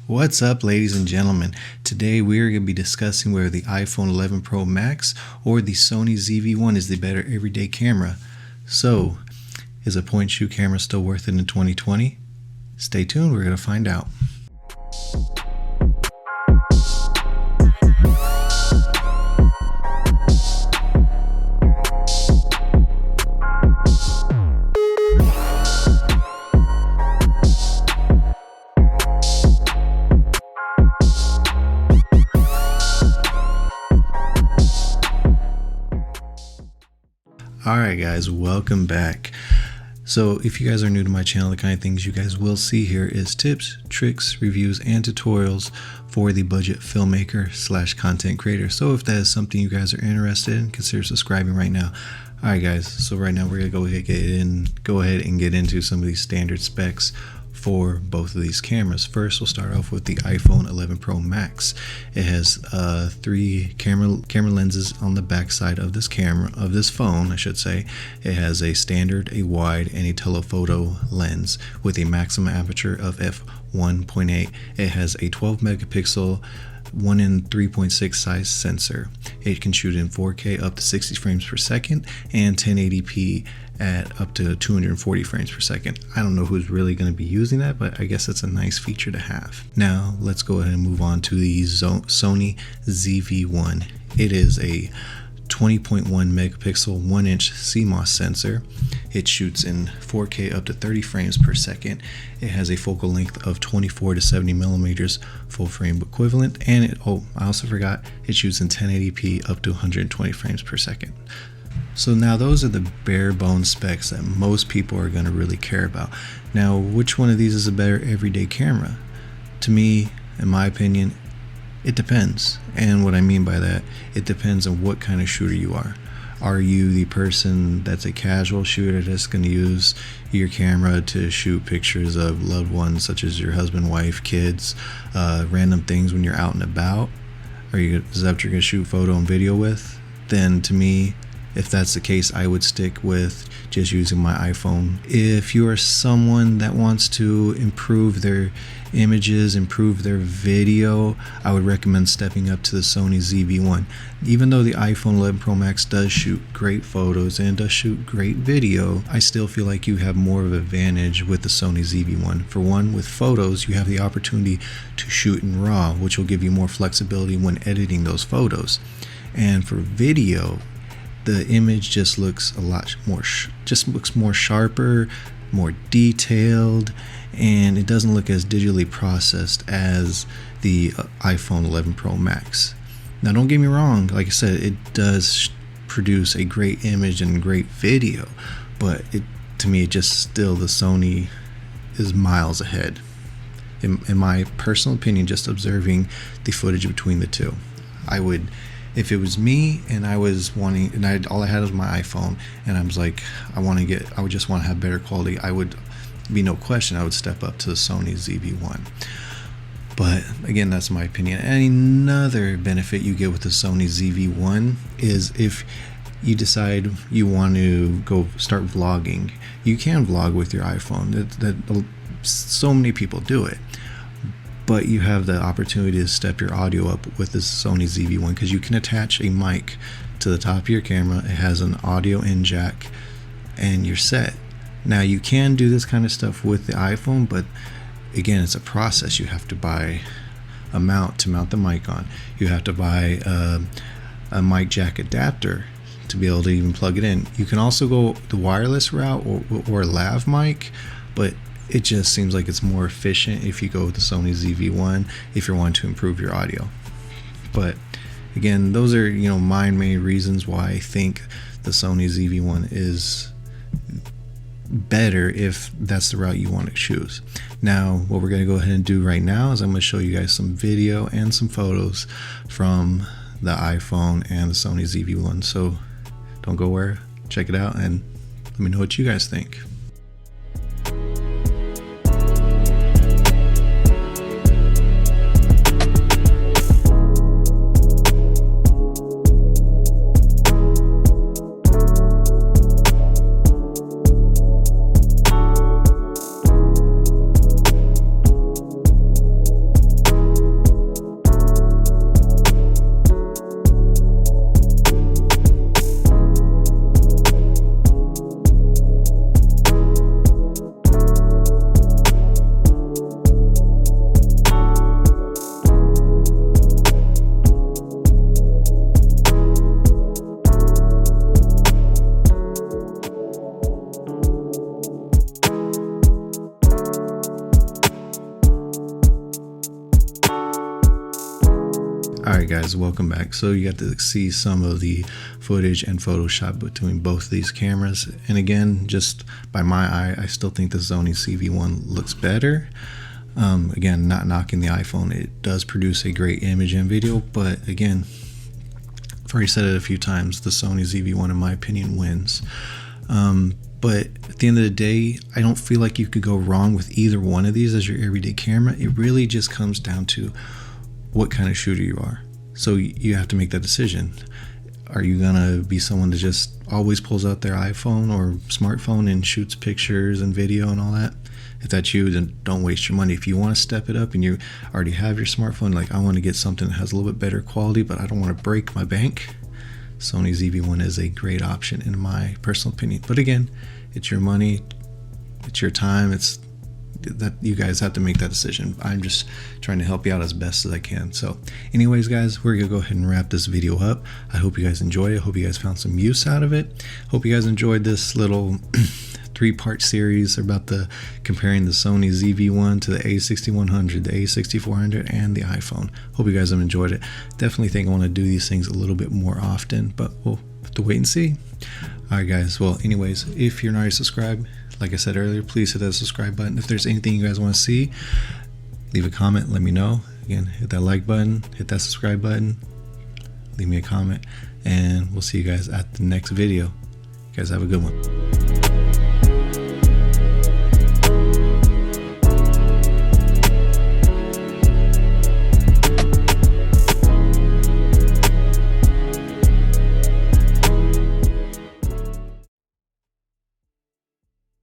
What's up, ladies and gentlemen? Today we're going to be discussing whether the iPhone 11 Pro Max or the Sony ZV-1 is the better everyday camera. So, is a point-and-shoot camera still worth it in 2020? Stay tuned, we're going to find out. Alright guys, welcome back. So if you guys are new to my channel, the kind of things you guys will see here is tips, tricks, reviews, and tutorials for the budget filmmaker / content creator. So if that is something you guys are interested in, consider subscribing right now. Alright guys, so right now we're going to go ahead and get into some of these standard specs for both of these cameras. First, we'll start off with the iPhone 11 Pro Max. It has 3 camera lenses on the back side of this phone, I should say. It has a standard, a wide, and a telephoto lens with a maximum aperture of f1.8. It has a 12 megapixel 1 in 3.6 size sensor. It can shoot in 4K up to 60 frames per second and 1080p at up to 240 frames per second. I don't know who's really going to be using that, but I guess it's a nice feature to have. Now let's go ahead and move on to the Sony ZV-1. It is a 20.1 megapixel 1-inch CMOS sensor. It shoots in 4K up to 30 frames per second. It has a focal length of 24 to 70 millimeters full frame equivalent, and I also forgot, it shoots in 1080p up to 120 frames per second. So now those are the bare bones specs that most people are going to really care about. Now, which one of these is a better everyday camera? To me, in my opinion, it depends. And what I mean by that, it depends on what kind of shooter you are. Are you the person that's a casual shooter that's going to use your camera to shoot pictures of loved ones such as your husband, wife, kids, random things when you're out and about? Is that what you're going to shoot photo and video with? Then to me, if that's the case, I would stick with just using my iPhone. If you are someone that wants to improve their images, improve their video, I would recommend stepping up to the Sony ZV-1. Even though the iPhone 11 Pro Max does shoot great photos and does shoot great video, I still feel like you have more of an advantage with the Sony ZV-1. For one, with photos, you have the opportunity to shoot in RAW, which will give you more flexibility when editing those photos. And for video, the image just looks a lot more, more sharper, more detailed, and it doesn't look as digitally processed as the iPhone 11 Pro Max. Now don't get me wrong, like I said, it does produce a great image and great video, but to me, the Sony is miles ahead. In my personal opinion, just observing the footage between the two, if it was me and I was wanting, and all I had was my iPhone, and I was like, I would just want to have better quality, I would be no question, I would step up to the Sony ZV-1. But again, that's my opinion. And another benefit you get with the Sony ZV-1 is if you decide you want to go start vlogging, you can vlog with your iPhone. So many people do it. But you have the opportunity to step your audio up with this Sony ZV-1 because you can attach a mic to the top of your camera. It has an audio in jack and you're set. Now you can do this kind of stuff with the iPhone, but again, it's a process. You have to buy a mount to mount the mic on. You have to buy a mic jack adapter to be able to even plug it in. You can also go the wireless route or a lav mic, but it just seems like it's more efficient if you go with the Sony ZV-1 if you're wanting to improve your audio. But again, those are my main reasons why I think the Sony ZV-1 is better if that's the route you want to choose. Now what we're going to go ahead and do right now is I'm going to show you guys some video and some photos from the iPhone and the Sony ZV-1. So don't go where, check it out and let me know what you guys think. Alright guys, welcome back. So you got to see some of the footage and Photoshop between both these cameras. And again, just by my eye, I still think the Sony ZV-1 looks better. Again, not knocking the iPhone. It does produce a great image and video, but again, I've already said it a few times, the Sony ZV-1 in my opinion wins. But at the end of the day, I don't feel like you could go wrong with either one of these as your everyday camera. It really just comes down to what kind of shooter you are. So you have to make that decision. Are you gonna be someone that just always pulls out their iPhone or smartphone and shoots pictures and video and all that? If that's you, then don't waste your money. If you want to step it up and you already have your smartphone, like I want to get something that has a little bit better quality, but I don't want to break my bank, Sony ZV-1 is a great option in my personal opinion. But again, it's your money, it's your time, it's that you guys have to make that decision. I'm just trying to help you out as best as I can. So anyways guys, we're gonna go ahead and wrap this video up. I hope you guys enjoyed it. I hope you guys found some use out of it. Hope you guys enjoyed this little three-part series about comparing the Sony ZV-1 to the A6100, the A6400, and the iPhone. Hope you guys have enjoyed it. Definitely think I want to do these things a little bit more often, but we'll have to wait and see. Alright guys, well anyways, if you're not already subscribed, like I said earlier, please hit that subscribe button. If there's anything you guys want to see, leave a comment, let me know. Again, hit that like button, hit that subscribe button, leave me a comment, and we'll see you guys at the next video. You guys have a good one.